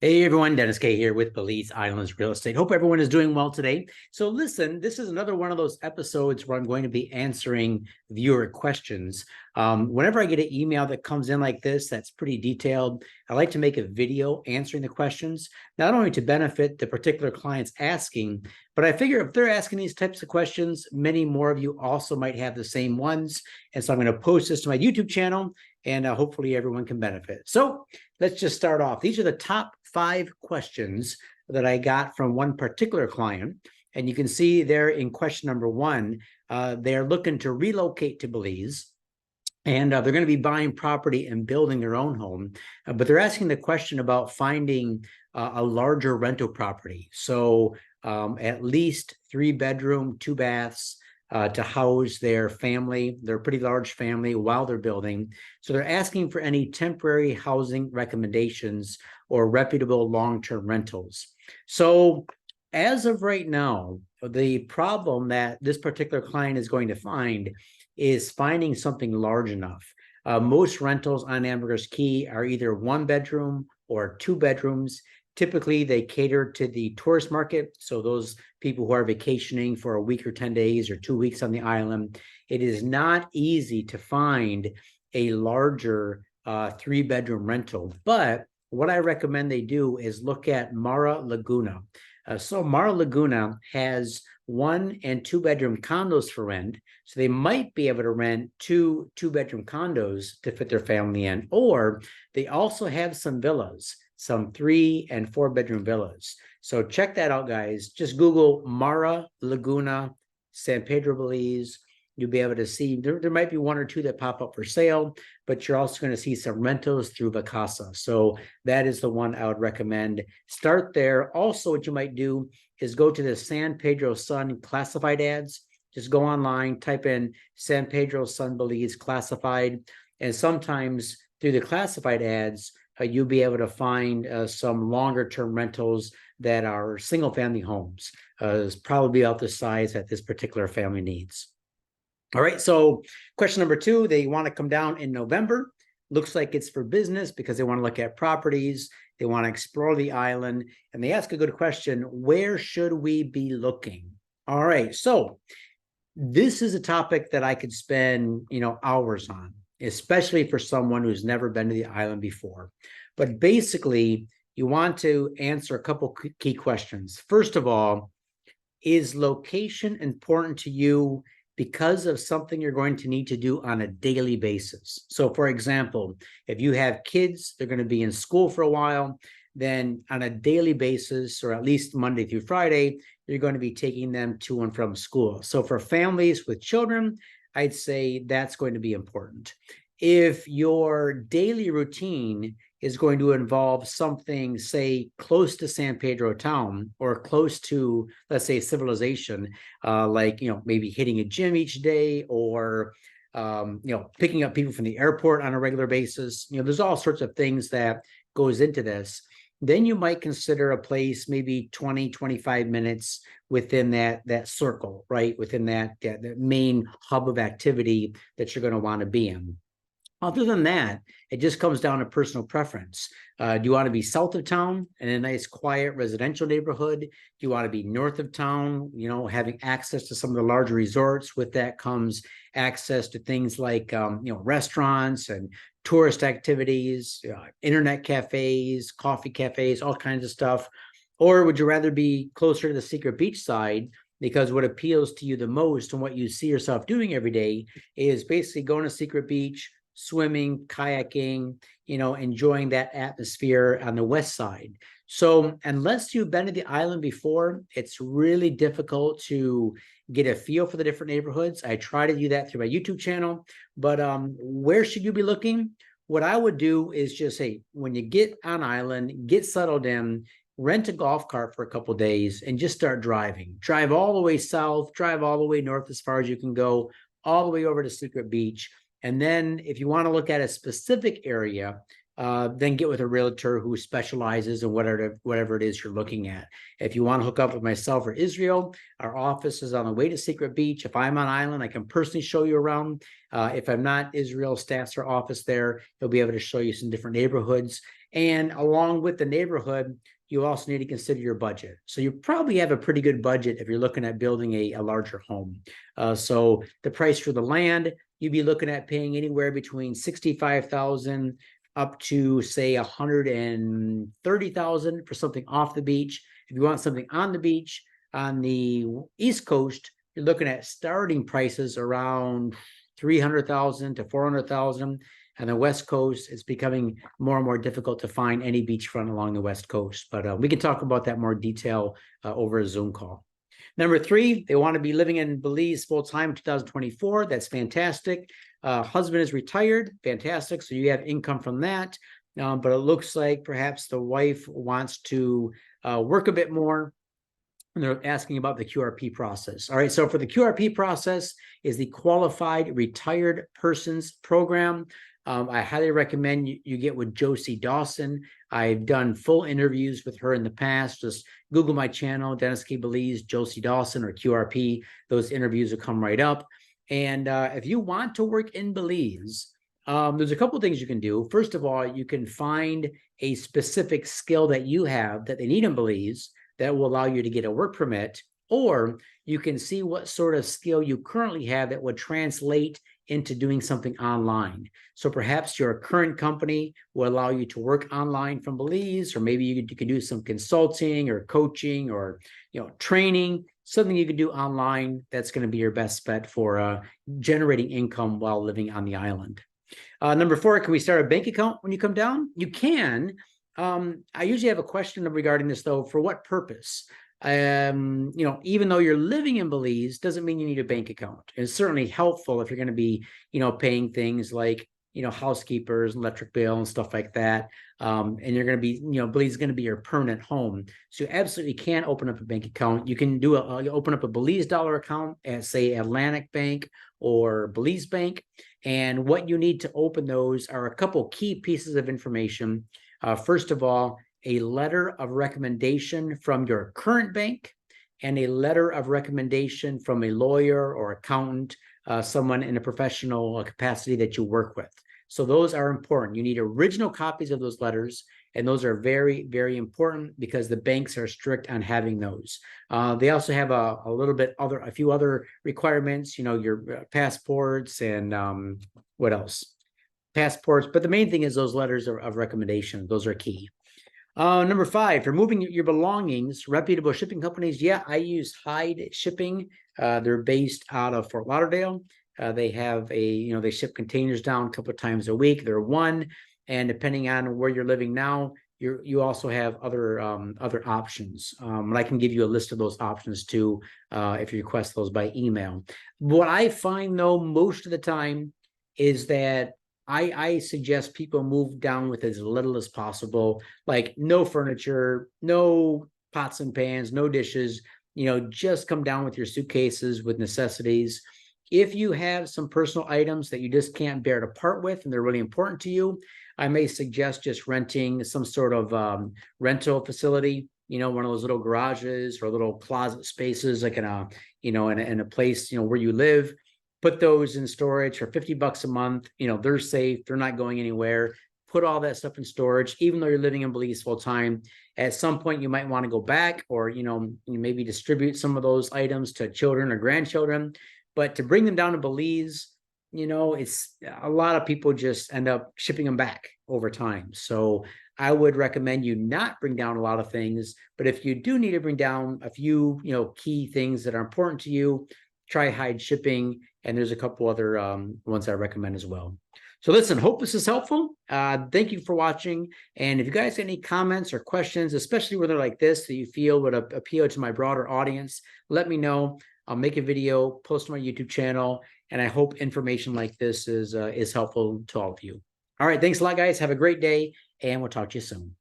Hey everyone, Dennis K here with Belize Islands Real Estate. Hope everyone is doing well today. So listen, this is another one of those episodes where I'm going to be answering viewer questions. Whenever I get an email that comes in like this, that's pretty detailed, I like to make a video answering the questions, not only to benefit the particular clients asking, but I figure if they're asking these types of questions, many more of you also might have the same ones. And so I'm going to post this to my YouTube channel and hopefully everyone can benefit. So let's just start off. These are the top 5 questions that I got from one particular client. And you can see there in question number 1, they're looking to relocate to Belize. And they're going to be buying property and building their own home. But they're asking the question about finding a larger rental property. So at least 3-bedroom, 2 baths, to house their family, their pretty large family while they're building. So they're asking for any temporary housing recommendations or reputable long-term rentals. So as of right now, the problem that this particular client is going to find is finding something large enough. Most rentals on Ambergris Caye are either 1 bedroom or 2 bedrooms. Typically, they cater to the tourist market. So those people who are vacationing for a week or 10 days or 2 weeks on the island. It is not easy to find a larger 3-bedroom rental. But what I recommend they do is look at Mara Laguna. So Mara Laguna has 1 and 2-bedroom condos for rent. So they might be able to rent 2-bedroom condos to fit their family in. Or they also have some villas, some 3 and 4-bedroom villas. So check that out, guys. Just Google Mara Laguna, San Pedro, Belize. You'll be able to see, there might be 1 or 2 that pop up for sale, but you're also going to see some rentals through Vacasa. So that is the one I would recommend. Start there. Also, what you might do is go to the San Pedro Sun classified ads. Just go online, type in San Pedro Sun Belize classified, and sometimes through the classified ads, you'll be able to find some longer term rentals that are single family homes. It's probably about the size that this particular family needs. All right, so question number 2, they want to come down in November. Looks like it's for business because they want to look at properties. They want to explore the island. And they ask a good question, where should we be looking? All right, so this is a topic that I could spend, hours on, especially for someone who's never been to the island before. But basically, you want to answer a couple key questions. First of all, is location important to you because of something you're going to need to do on a daily basis? So for example, if you have kids, they're going to be in school for a while, then on a daily basis, or at least Monday through Friday, you're going to be taking them to and from school. So for families with children, I'd say that's going to be important. If your daily routine is going to involve something, say, close to San Pedro town or close to, let's say, civilization, like, maybe hitting a gym each day or, picking up people from the airport on a regular basis, there's all sorts of things that goes into this. Then you might consider a place maybe 20, 25 minutes within that circle, right? Within that main hub of activity that you're going to want to be in. Other than that, it just comes down to personal preference. Do you want to be south of town in a nice, quiet residential neighborhood? Do you want to be north of town, having access to some of the larger resorts? With that comes access to things like, restaurants and tourist activities, internet cafes, coffee cafes, all kinds of stuff. Or would you rather be closer to the Secret Beach side? Because what appeals to you the most and what you see yourself doing every day is basically going to Secret Beach, swimming, kayaking, enjoying that atmosphere on the west side. So unless you've been to the island before, it's really difficult to get a feel for the different neighborhoods. I try to do that through my YouTube channel, but where should you be looking? What I would do is just say, when you get on island, get settled in, rent a golf cart for a couple of days and just start driving. Drive all the way south, drive all the way north as far as you can go, all the way over to Secret Beach. And then if you want to look at a specific area, then get with a realtor who specializes in whatever it is you're looking at. If you want to hook up with myself or Israel, our office is on the way to Secret Beach. If I'm on island, I can personally show you around. If I'm not, Israel staffs our office there. He'll be able to show you some different neighborhoods. And along with the neighborhood, you also need to consider your budget. So you probably have a pretty good budget if you're looking at building a larger home. So the price for the land, you'd be looking at paying anywhere between $65,000 up to say 130,000 for something off the beach. If you want something on the beach on the East Coast, you're looking at starting prices around 300,000 to 400,000. And the West Coast, it's becoming more and more difficult to find any beachfront along the West Coast. But we can talk about that more detail over a Zoom call. Number 3, they want to be living in Belize full-time in 2024. That's fantastic. Husband is retired. Fantastic. So you have income from that. But it looks like perhaps the wife wants to work a bit more. And they're asking about the QRP process. All right. So for the QRP process is the Qualified Retired Persons Program. I highly recommend you get with Josie Dawson. I've done full interviews with her in the past. Just Google my channel, Dennis K. Belize, Josie Dawson, or QRP. Those interviews will come right up. And if you want to work in Belize, there's a couple of things you can do. First of all, you can find a specific skill that you have that they need in Belize that will allow you to get a work permit, or you can see what sort of skill you currently have that would translate into doing something online. So perhaps your current company will allow you to work online from Belize, or maybe you can do some consulting or coaching or training, something you can do online that's going to be your best bet for generating income while living on the island. Number 4, can we start a bank account when you come down? You can. I usually have a question regarding this though. For what purpose? Even though you're living in Belize, doesn't mean you need a bank account. It's certainly helpful if you're going to be, paying things like, housekeepers, electric bill and stuff like that. And you're going to be, Belize is going to be your permanent home. So you absolutely can open up a bank account. You can do open up a Belize dollar account at say Atlantic Bank or Belize Bank. And what you need to open those are a couple key pieces of information. First of all, a letter of recommendation from your current bank and a letter of recommendation from a lawyer or accountant, someone in a professional capacity that you work with. So those are important. You need original copies of those letters, and those are very, very important because the banks are strict on having those. They also have a few other requirements, your passports and what else? Passports. But the main thing is those letters of recommendation. Those are key. Number 5, for moving your belongings, reputable shipping companies. Yeah, I use Hyde Shipping. They're based out of Fort Lauderdale. They have they ship containers down a couple of times a week. They're one, and depending on where you're living now, you also have other options. And I can give you a list of those options too, if you request those by email. What I find though, most of the time, is that I suggest people move down with as little as possible, like no furniture, no pots and pans, no dishes, just come down with your suitcases with necessities. If you have some personal items that you just can't bear to part with and they're really important to you, I may suggest just renting some sort of rental facility, one of those little garages or little closet spaces, like in a place, where you live. Put those in storage for $50 a month. They're safe. They're not going anywhere. Put all that stuff in storage, even though you're living in Belize full time. At some point, you might want to go back or, you maybe distribute some of those items to children or grandchildren. But to bring them down to Belize, it's a lot of people just end up shipping them back over time. So I would recommend you not bring down a lot of things. But if you do need to bring down a few, key things that are important to you, try Hyde Shipping. And there's a couple other ones I recommend as well. So listen, hope this is helpful. Thank you for watching. And if you guys have any comments or questions, especially where they're like this, that you feel would appeal to my broader audience, let me know. I'll make a video, post on my YouTube channel, and I hope information like this is helpful to all of you. All right, thanks a lot, guys. Have a great day, and we'll talk to you soon.